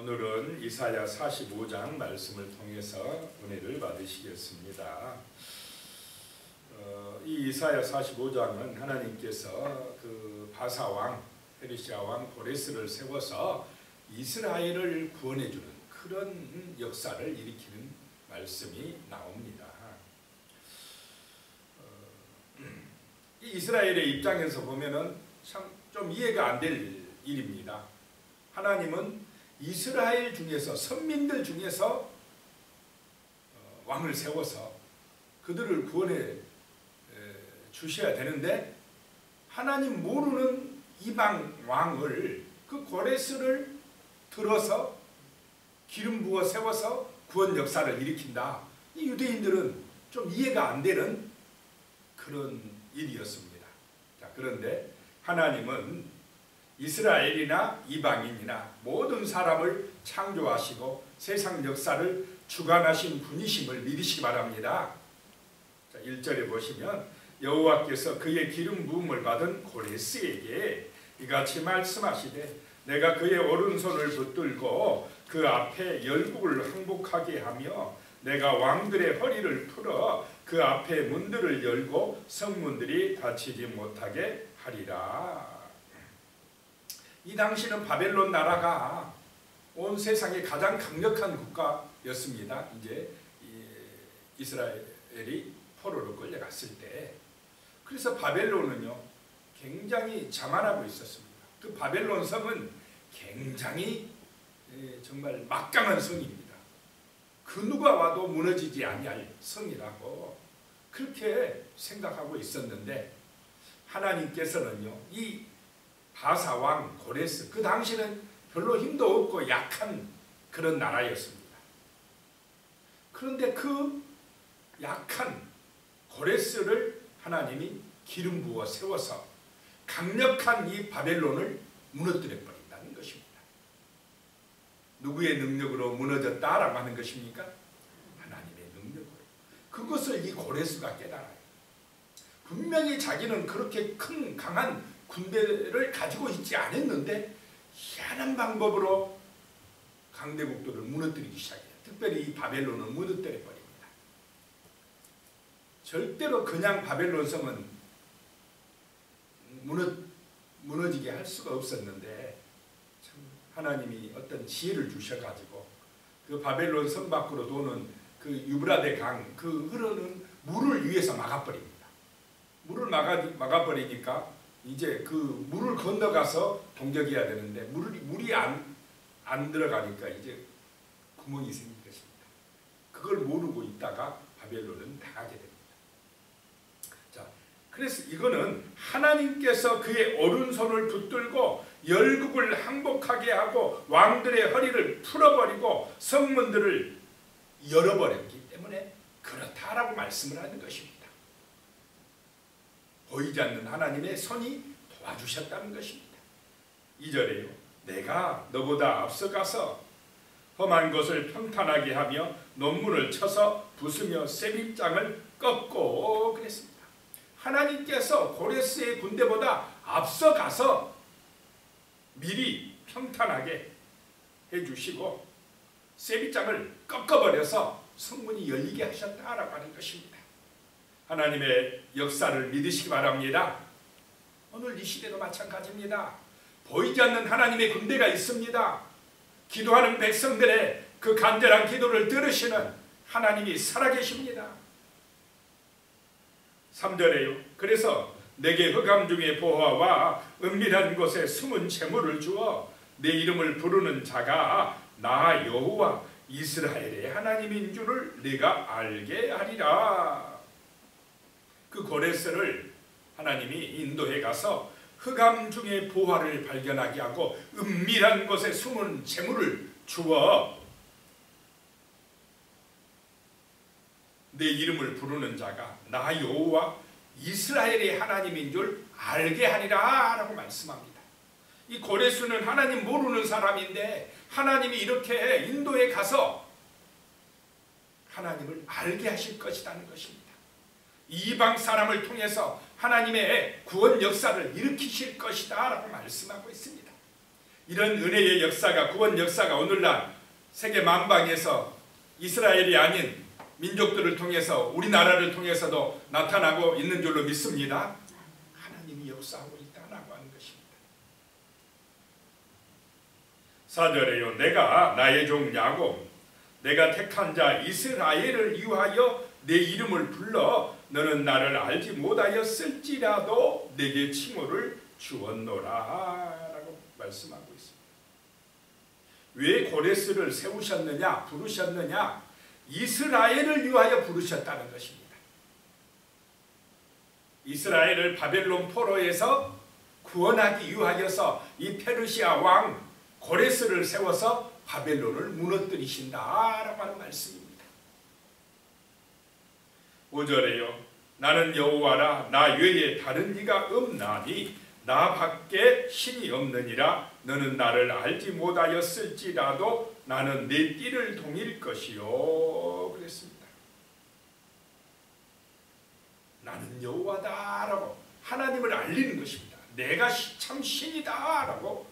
오늘은 이사야 45장 말씀을 통해서 은혜를 받으시겠습니다. 이 이사야 45장은 하나님께서 그 바사왕, 페르시아 왕 고레스를 세워서 이스라엘을 구원해주는 그런 역사를 일으키는 말씀이 나옵니다. 이 이스라엘의 입장에서 보면은 참 좀 이해가 안 될 일입니다. 하나님은 이스라엘 중에서, 선민들 중에서 왕을 세워서 그들을 구원해 주셔야 되는데, 하나님 모르는 이방 왕을, 그 고레스를 들어서 기름 부어 세워서 구원 역사를 일으킨다. 이 유대인들은 좀 이해가 안 되는 그런 일이었습니다. 자, 그런데 하나님은 이스라엘이나 이방인이나 모든 사람을 창조하시고 세상 역사를 주관하신 분이심을 믿으시기 바랍니다. 자, 1절에 보시면 여호와께서 그의 기름 부음을 받은 고레스에게 이같이 말씀하시되, 내가 그의 오른손을 붙들고 그 앞에 열국을 항복하게 하며 내가 왕들의 허리를 풀어 그 앞에 문들을 열고 성문들이 닫히지 못하게 하리라. 이 당시는 바벨론 나라가 온 세상의 가장 강력한 국가였습니다. 이제 이스라엘이 포로로 끌려갔을 때. 그래서 바벨론은요 굉장히 자만하고 있었습니다. 그 바벨론 성은 굉장히 정말 막강한 성입니다. 그 누가 와도 무너지지 아니할 성이라고 그렇게 생각하고 있었는데, 하나님께서는요 이 바사왕 고레스, 그 당시는 별로 힘도 없고 약한 그런 나라였습니다. 그런데 그 약한 고레스를 하나님이 기름 부어 세워서 강력한 이 바벨론을 무너뜨려 버린다는 것입니다. 누구의 능력으로 무너졌다라고 하는 것입니까? 하나님의 능력으로. 그것을 이 고레스가 깨달아요. 분명히 자기는 그렇게 큰 강한 군대를 가지고 있지 않았는데 희한한 방법으로 강대국들을 무너뜨리기 시작해요. 특별히 이 바벨론을 무너뜨려 버립니다. 절대로 그냥 바벨론 성은 무너지게 할 수가 없었는데, 참 하나님이 어떤 지혜를 주셔가지고 그 바벨론 성 밖으로 도는 그 유브라데 강, 그 흐르는 물을 위에서 막아버립니다. 물을 막아버리니까 이제 그 물을 건너가서 동격해야 되는데 물이 안 들어가니까 이제 구멍이 생긴 것입니다. 그걸 모르고 있다가 바벨론은 당하게 됩니다. 자, 그래서 이거는 하나님께서 그의 오른손을 붙들고 열국을 항복하게 하고 왕들의 허리를 풀어버리고 성문들을 열어버렸기 때문에 그렇다라고 말씀을 하는 것입니다. 보이지 않는 하나님의 손이 도와주셨다는 것입니다. 2절에요. 내가 너보다 앞서가서 험한 것을 평탄하게 하며 논문을 쳐서 부수며 쇠빗장을 꺾고 그랬습니다. 하나님께서 고레스의 군대보다 앞서가서 미리 평탄하게 해주시고 쇠빗장을 꺾어버려서 성문이 열리게 하셨다라고 하는 것입니다. 하나님의 역사를 믿으시기 바랍니다. 오늘 이 시대도 마찬가지입니다. 보이지 않는 하나님의 군대가 있습니다. 기도하는 백성들의 그 간절한 기도를 들으시는 하나님이 살아계십니다. 3절에요. 그래서 내게 흑암 중에 보화와 은밀한 곳에 숨은 재물을 주어 내 이름을 부르는 자가 나 여호와 이스라엘의 하나님인 줄을 네가 알게 하리라. 그 고레스를 하나님이 인도해 가서 흑암 중에 보화를 발견하게 하고 은밀한 곳에 숨은 재물을 주어 내 이름을 부르는 자가 나 여호와 이스라엘의 하나님인 줄 알게 하리라 라고 말씀합니다. 이 고레스는 하나님 모르는 사람인데 하나님이 이렇게 인도에 가서 하나님을 알게 하실 것이라는 것입니다. 이방 사람을 통해서 하나님의 구원 역사를 일으키실 것이다 라고 말씀하고 있습니다. 이런 은혜의 역사가, 구원 역사가 오늘날 세계 만방에서 이스라엘이 아닌 민족들을 통해서, 우리나라를 통해서도 나타나고 있는 줄로 믿습니다. 하나님이 역사하고 있다라고 하는 것입니다. 4절에요. 내가 나의 종 야곱, 내가 택한 자 이스라엘을 위하여 내 이름을 불러 너는 나를 알지 못하였을지라도 내게 칭호를 주었노라 라고 말씀하고 있습니다. 왜 고레스를 세우셨느냐, 부르셨느냐? 이스라엘을 위하여 부르셨다는 것입니다. 이스라엘을 바벨론 포로에서 구원하기 위하여서 이 페르시아 왕 고레스를 세워서 바벨론을 무너뜨리신다라고 하는 말씀입니다. 5절에요. 나는 여호와라, 나 외에 다른 이가 없나니 나 밖에 신이 없느니라. 너는 나를 알지 못하였을지라도 나는 내 띠를 동일 것이요 그랬습니다. 나는 여호와다라고 하나님을 알리는 것입니다. 내가 참 신이다라고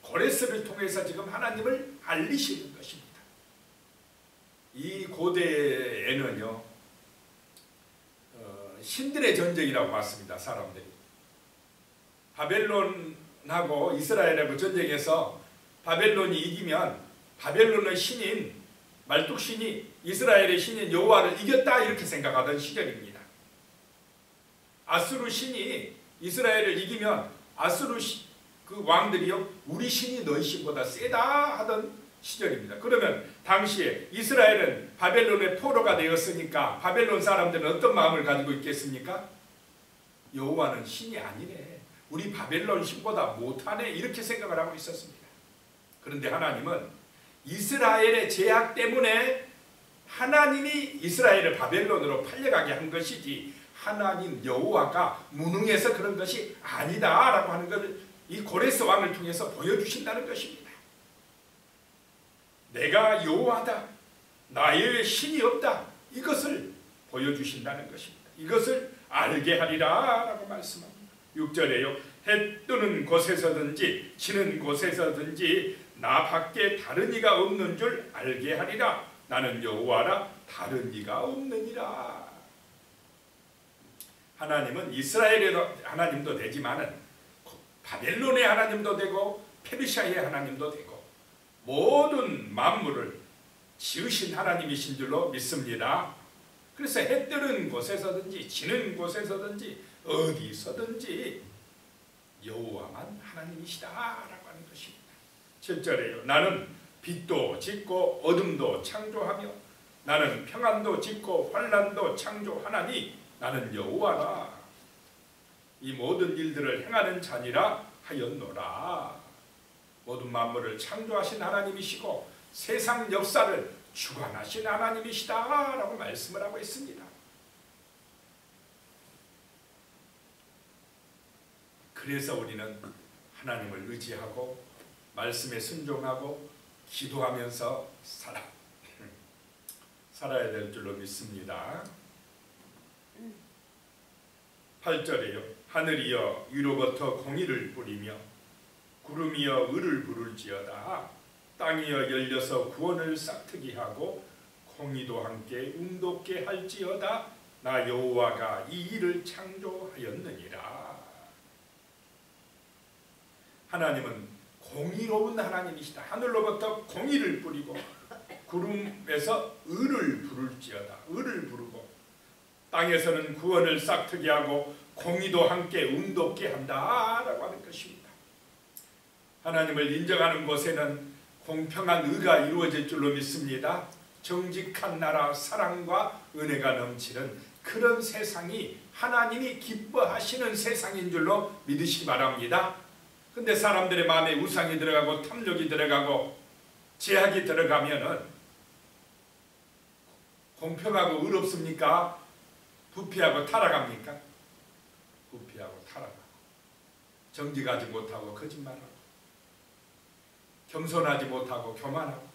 고레스를 통해서 지금 하나님을 알리시는 것입니다. 이 고대에는요, 신들의 전쟁이라고 봤습니다. 사람들이 바벨론하고 이스라엘하고 전쟁에서 바벨론이 이기면 바벨론의 신인 말뚝신이 이스라엘의 신인 여호와를 이겼다 이렇게 생각하던 시절입니다. 아수르 신이 이스라엘을 이기면 아수르 그 왕들이요, 우리 신이 너희 신보다 세다 하던 시절입니다. 그러면 당시에 이스라엘은 바벨론의 포로가 되었으니까 바벨론 사람들은 어떤 마음을 가지고 있겠습니까? 여호와는 신이 아니네, 우리 바벨론 신보다 못하네, 이렇게 생각을 하고 있었습니다. 그런데 하나님은 이스라엘의 죄악 때문에 하나님이 이스라엘을 바벨론으로 팔려가게 한 것이지 하나님 여호와가 무능해서 그런 것이 아니다라고 하는 것을 이 고레스 왕을 통해서 보여주신다는 것입니다. 내가 여호와다, 나의 신이 없다, 이것을 보여주신다는 것입니다. 이것을 알게 하리라 라고 말씀합니다. 6절에요. 해 뜨는 곳에서든지 지는 곳에서든지 나 밖에 다른 이가 없는 줄 알게 하리라. 나는 여호와라, 다른 이가 없느니라. 하나님은 이스라엘의 하나님도 되지만은 바벨론의 하나님도 되고 페르시아의 하나님도 되고 모든 만물을 지으신 하나님이신 줄로 믿습니다. 그래서 해 뜨는 곳에서든지 지는 곳에서든지 어디서든지 여호와만 하나님이시다라고 하는 것입니다. 7절에요. 나는 빛도 짓고 어둠도 창조하며 나는 평안도 짓고 환난도 창조하나니 나는 여호와라. 이 모든 일들을 행하는 자니라 하였노라. 모든 만물을 창조하신 하나님이시고 세상 역사를 주관하신 하나님이시다 라고 말씀을 하고 있습니다. 그래서 우리는 하나님을 의지하고 말씀에 순종하고 기도하면서 살아야 될 줄로 믿습니다. 8절에요. 하늘이여 위로부터 공의를 뿌리며 구름이여 의를 부를지어다. 땅이여 열려서 구원을 싹트게 하고 공의도 함께 운돋게 할지어다. 나 여호와가 이 일을 창조하였느니라. 하나님은 공의로운 하나님이시다. 하늘로부터 공의를 뿌리고 구름에서 의를 부를지어다. 의를 부르고 땅에서는 구원을 싹트게 하고 공의도 함께 운돋게 한다라고 하는 것입니다. 하나님을 인정하는 곳에는 공평한 의가 이루어질 줄로 믿습니다. 정직한 나라, 사랑과 은혜가 넘치는 그런 세상이 하나님이 기뻐하시는 세상인 줄로 믿으시기 바랍니다. 근데 사람들의 마음에 우상이 들어가고 탐욕이 들어가고 제약이 들어가면은 공평하고 의롭습니까? 부패하고 타락합니까? 부패하고 타락하고 정직하지 못하고 거짓말하고 겸손하지 못하고 교만하고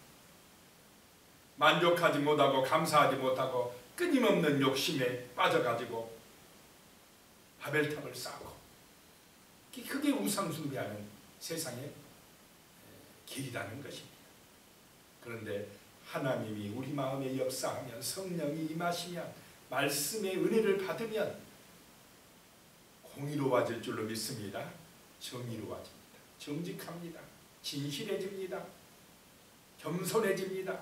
만족하지 못하고 감사하지 못하고 끊임없는 욕심에 빠져가지고 바벨탑을 쌓고 그게 우상 숭배하는 세상의 길이라는 것입니다. 그런데 하나님이 우리 마음에 역사하면, 성령이 임하시면, 말씀의 은혜를 받으면 공의로워질 줄로 믿습니다. 정의로워집니다. 정직합니다. 진실해집니다. 겸손해집니다.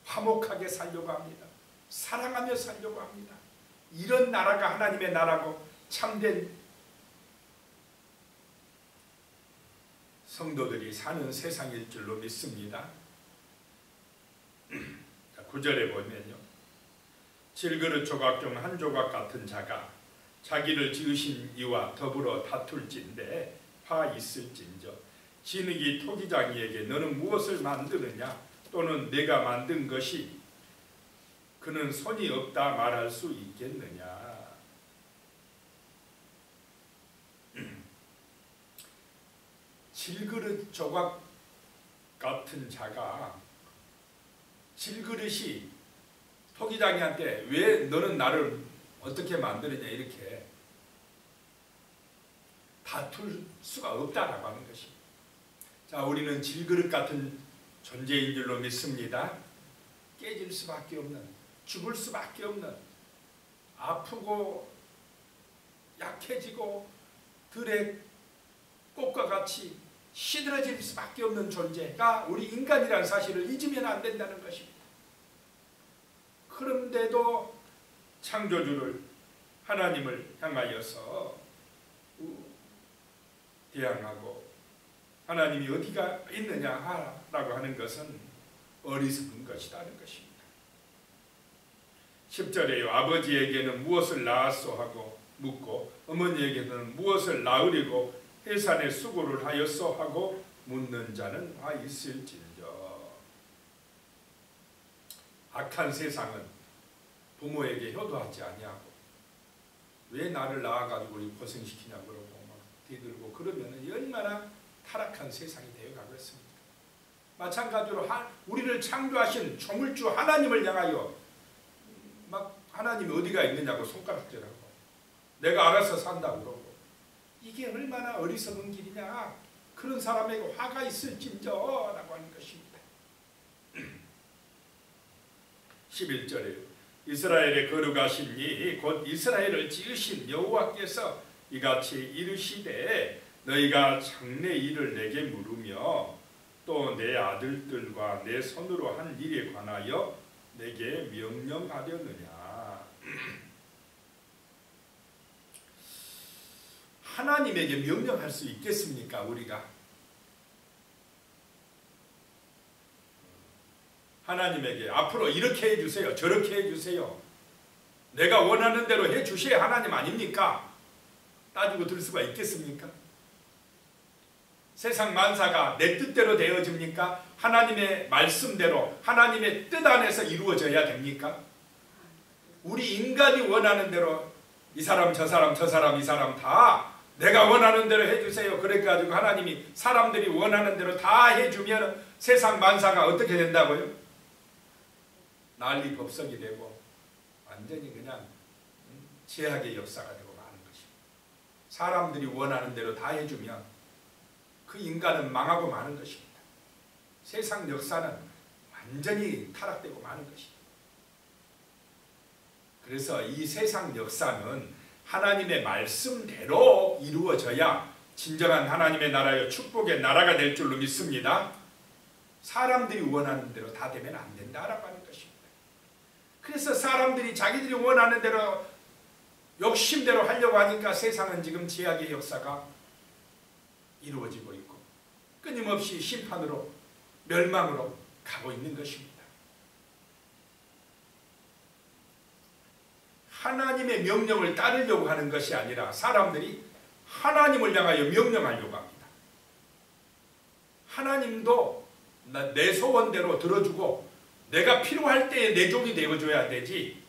화목하게 살려고 합니다. 사랑하며 살려고 합니다. 이런 나라가 하나님의 나라고 참된 성도들이 사는 세상일 줄로 믿습니다. 9절에 보면요, 질그릇 조각 중 한 조각 같은 자가 자기를 지으신 이와 더불어 다툴진대 화 있을진저 진흙이 토기장이에게 너는 무엇을 만드느냐 또는 내가 만든 것이 그는 손이 없다 말할 수 있겠느냐. 질그릇 조각 같은 자가, 질그릇이 토기장이한테 왜 너는 나를 어떻게 만드느냐 이렇게 다툴 수가 없다라고 하는 것입니다. 자, 우리는 질그릇 같은 존재인 줄로 믿습니다. 깨질 수밖에 없는, 죽을 수밖에 없는, 아프고 약해지고 들의 꽃과 같이 시들어질 수밖에 없는 존재가 우리 인간이라는 사실을 잊으면 안 된다는 것입니다. 그런데도 창조주를, 하나님을 향하여서 대항하고 하나님이 어디가 있느냐라고 하는 것은 어리석은 것이라는 것입니다. 10절에요. 아버지에게는 무엇을 낳았소 하고 묻고 어머니에게는 무엇을 낳으려고 해산의 수고를 하였소 하고 묻는 자는 화 있을진저. 악한 세상은 부모에게 효도하지 아니하고 왜 나를 낳아가지고 고생시키냐고 그러고 막 뒤들고 그러면 얼마나 타락한 세상이 되어가고 있습니다. 마찬가지로 우리를 창조하신 조물주 하나님을 향하여 막 하나님이 어디가 있느냐고 손가락질하고 내가 알아서 산다고 그러고, 이게 얼마나 어리석은 길이냐. 그런 사람에게 화가 있을진저 라고 하는 것입니다. 11절에 이스라엘의 거룩하신 이 곧 이스라엘을 지으신 여호와께서 이같이 이르시되 너희가 장래 일을 내게 물으며 또 내 아들들과 내 손으로 한 일에 관하여 내게 명령하려느냐. 하나님에게 명령할 수 있겠습니까? 우리가 하나님에게 앞으로 이렇게 해주세요, 저렇게 해주세요, 내가 원하는 대로 해주셔야 하나님 아닙니까? 따지고 들 수가 있겠습니까? 세상 만사가 내 뜻대로 되어집니까? 하나님의 말씀대로 하나님의 뜻 안에서 이루어져야 됩니까? 우리 인간이 원하는 대로 이 사람 저 사람 저 사람 이 사람 다 내가 원하는 대로 해주세요. 그래가지고 하나님이 사람들이 원하는 대로 다 해주면 세상 만사가 어떻게 된다고요? 난리 법석이 되고 완전히 그냥 제약의 역사가 되고 마는 것입니다. 사람들이 원하는 대로 다 해주면 그 인간은 망하고 마는 것입니다. 세상 역사는 완전히 타락되고 마는 것입니다. 그래서 이 세상 역사는 하나님의 말씀대로 이루어져야 진정한 하나님의 나라여 축복의 나라가 될 줄로 믿습니다. 사람들이 원하는 대로 다 되면 안 된다라고 하는 것입니다. 그래서 사람들이 자기들이 원하는 대로 욕심대로 하려고 하니까 세상은 지금 제약의 역사가 이루어지고 있고 끊임없이 심판으로 멸망으로 가고 있는 것입니다. 하나님의 명령을 따르려고 하는 것이 아니라 사람들이 하나님을 향하여 명령하려고 합니다. 하나님도 내 소원대로 들어주고 내가 필요할 때에 내 종이 되어줘야 되지,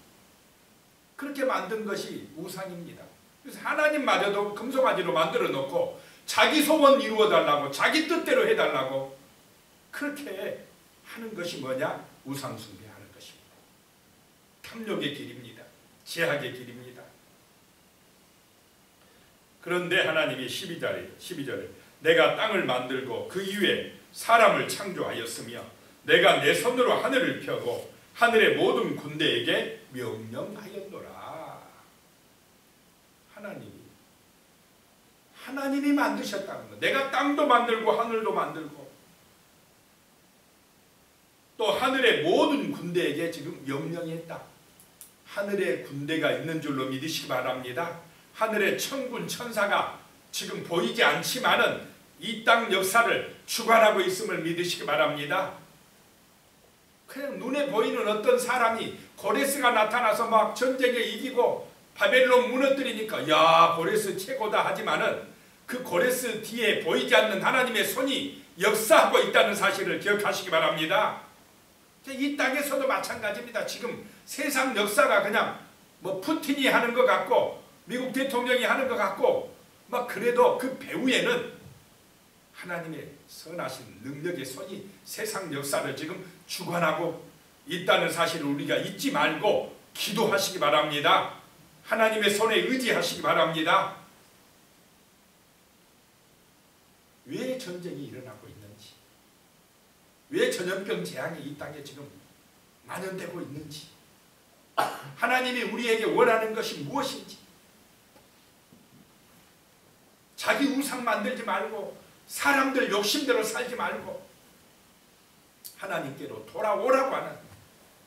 그렇게 만든 것이 우상입니다. 그래서 하나님마저도 금송아지로 만들어 놓고 자기 소원 이루어달라고 자기 뜻대로 해달라고 그렇게 하는 것이 뭐냐? 우상 숭배하는 것입니다. 탐욕의 길입니다. 제약의 길입니다. 그런데 하나님이 12절에 내가 땅을 만들고 그 위에 사람을 창조하였으며 내가 내 손으로 하늘을 펴고 하늘의 모든 군대에게 명령하였노라. 하나님이 만드셨다는 거. 내가 땅도 만들고 하늘도 만들고 또 하늘의 모든 군대에게 지금 명령했다. 하늘에 군대가 있는 줄로 믿으시기 바랍니다. 하늘의 천군 천사가 지금 보이지 않지만은 이 땅 역사를 주관하고 있음을 믿으시기 바랍니다. 그냥 눈에 보이는 어떤 사람이 고레스가 나타나서 막 전쟁에 이기고 바벨론 무너뜨리니까 야 고레스 최고다 하지만은 그 고레스 뒤에 보이지 않는 하나님의 손이 역사하고 있다는 사실을 기억하시기 바랍니다. 이 땅에서도 마찬가지입니다. 지금 세상 역사가 그냥 뭐 푸틴이 하는 것 같고 미국 대통령이 하는 것 같고 막 그래도 그 배후에는 하나님의 선하신 능력의 손이 세상 역사를 지금 주관하고 있다는 사실을 우리가 잊지 말고 기도하시기 바랍니다. 하나님의 손에 의지하시기 바랍니다. 왜 전쟁이 일어나고 있는지, 왜 전염병 재앙이 이 땅에 지금 만연되고 있는지, 하나님이 우리에게 원하는 것이 무엇인지, 자기 우상 만들지 말고 사람들 욕심대로 살지 말고 하나님께로 돌아오라고 하는,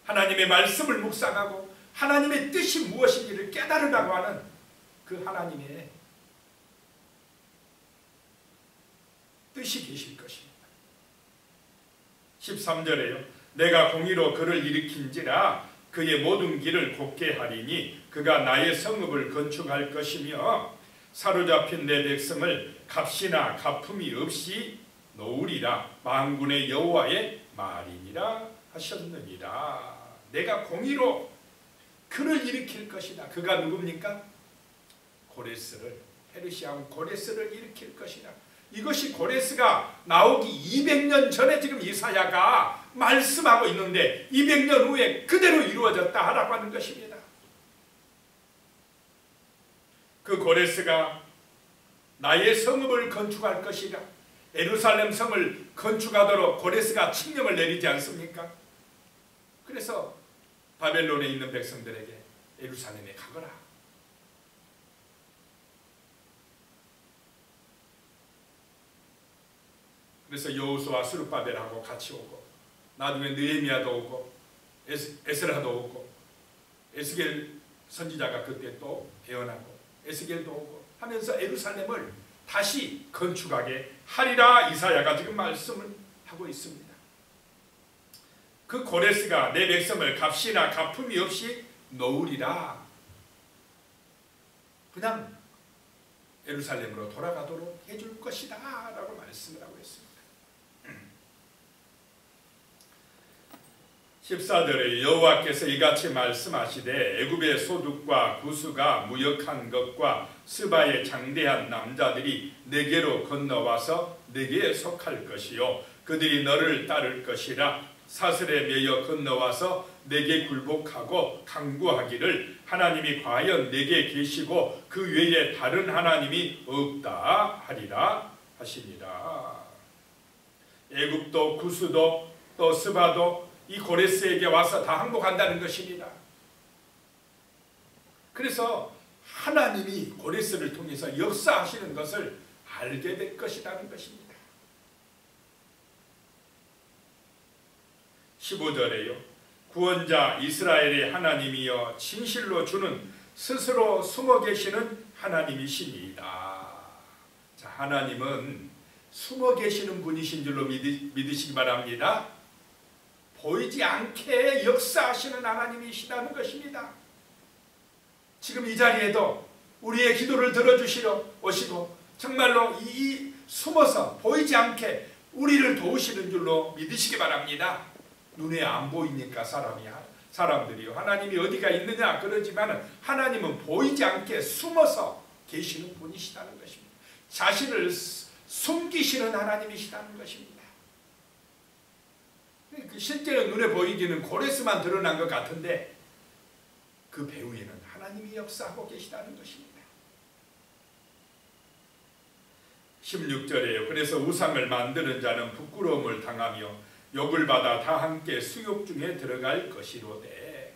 하나님의 말씀을 묵상하고 하나님의 뜻이 무엇인지를 깨달으라고 하는 그 하나님의 뜻이 계실 것입니다. 13절에요. 내가 공의로 그를 일으킨지라 그의 모든 길을 곱게 하리니 그가 나의 성읍을 건축할 것이며 사로잡힌 내 백성을 값이나 갚음이 없이 놓으리라. 만군의 여호와의 말이니라 하셨느니라. 내가 공의로 그를 일으킬 것이다. 그가 누굽니까? 고레스를, 페르시아 왕 고레스를 일으킬 것이다. 이것이 고레스가 나오기 200년 전에 지금 이사야가 말씀하고 있는데 200년 후에 그대로 이루어졌다 하라고 하는 것입니다. 그 고레스가 나의 성읍을 건축할 것이라. 예루살렘 성을 건축하도록 고레스가 칙령을 내리지 않습니까? 그래서 바벨론에 있는 백성들에게 예루살렘에 가거라. 그래서 여호수아 스룹바벨하고 같이 오고 나중에 느헤미야도 오고 에스라도 오고 에스겔 선지자가 그때 또 예언하고 에스겔도 오고 하면서 예루살렘을 다시 건축하게 하리라. 이사야가 지금 말씀을 하고 있습니다. 그 고레스가 내 백성을 값이나 갚음이 없이 놓으리라. 그냥 예루살렘으로 돌아가도록 해줄 것이다 라고 말씀을 하고 있습니다. 14절에 여호와께서 이같이 말씀하시되 애굽의 소득과 구수가 무역한 것과 스바의 장대한 남자들이 내게로 건너와서 내게 속할 것이요 그들이 너를 따를 것이라. 사슬에 매여 건너와서 내게 굴복하고 강구하기를 하나님이 과연 내게 계시고 그 외에 다른 하나님이 없다 하리라 하시니라. 애굽도 구수도 또 스바도 이 고레스에게 와서 다 항복한다는 것입니다. 그래서 하나님이 고레스를 통해서 역사하시는 것을 알게 될 것이라는 것입니다. 15절에요. 구원자 이스라엘의 하나님이여 진실로 주는 스스로 숨어 계시는 하나님이시니이다. 자, 하나님은 숨어 계시는 분이신 줄로 믿으시기 바랍니다. 보이지 않게 역사하시는 하나님이시다는 것입니다. 지금 이 자리에도 우리의 기도를 들어주시러 오시고 정말로 이 숨어서 보이지 않게 우리를 도우시는 줄로 믿으시기 바랍니다. 눈에 안 보이니까 사람들이요 하나님이 어디가 있느냐 그러지만 하나님은 보이지 않게 숨어서 계시는 분이시다는 것입니다. 자신을 숨기시는 하나님이시다는 것입니다. 실제로 눈에 보이기는 고레스만 드러난 것 같은데 그 배후에는 하나님이 역사하고 계시다는 것입니다. 16절에요. 그래서 우상을 만드는 자는 부끄러움을 당하며 욕을 받아 다 함께 수욕 중에 들어갈 것이로되.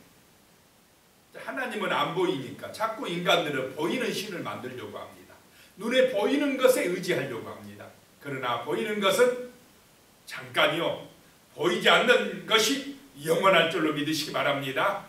하나님은 안 보이니까 자꾸 인간들은 보이는 신을 만들려고 합니다. 눈에 보이는 것에 의지하려고 합니다. 그러나 보이는 것은 잠깐이요, 보이지 않는 것이 영원할 줄로 믿으시기 바랍니다.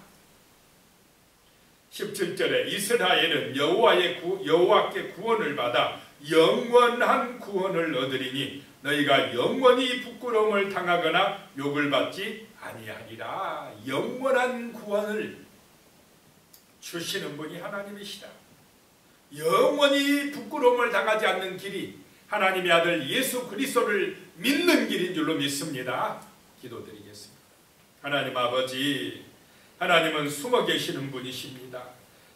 17절에 이스라엘은 여호와께 구원을 받아 영원한 구원을 얻으리니 너희가 영원히 부끄러움을 당하거나 욕을 받지 아니하리라. 영원한 구원을 주시는 분이 하나님이시다. 영원히 부끄러움을 당하지 않는 길이 하나님의 아들 예수 그리스도를 믿는 길인 줄로 믿습니다. 기도드리겠습니다. 하나님 아버지, 하나님은 숨어 계시는 분이십니다.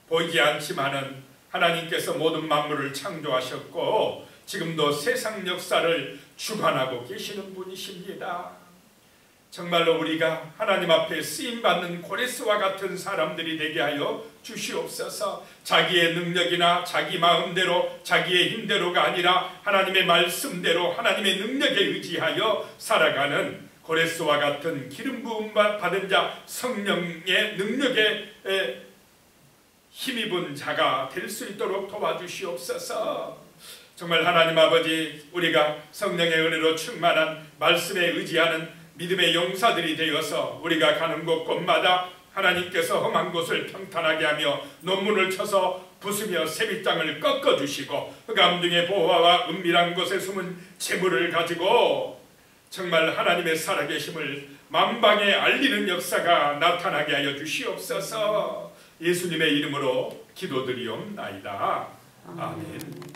보이지 않지만은 하나님께서 모든 만물을 창조하셨고 지금도 세상 역사를 주관하고 계시는 분이십니다. 정말로 우리가 하나님 앞에 쓰임받는 고레스와 같은 사람들이 되게 하여 주시옵소서. 자기의 능력이나 자기 마음대로 자기의 힘대로가 아니라 하나님의 말씀대로 하나님의 능력에 의지하여 살아가는 고레스와 같은 기름 부음 받은 자, 성령의 능력에 힘입은 자가 될 수 있도록 도와주시옵소서. 정말 하나님 아버지, 우리가 성령의 은혜로 충만한 말씀에 의지하는 믿음의 용사들이 되어서 우리가 가는 곳곳마다 하나님께서 험한 곳을 평탄하게 하며 논문을 쳐서 부수며 새빗장을 꺾어주시고 흑암 중에 보화와 은밀한 곳에 숨은 재물을 가지고 정말 하나님의 살아계심을 만방에 알리는 역사가 나타나게 하여 주시옵소서. 예수님의 이름으로 기도드리옵나이다. 아멘.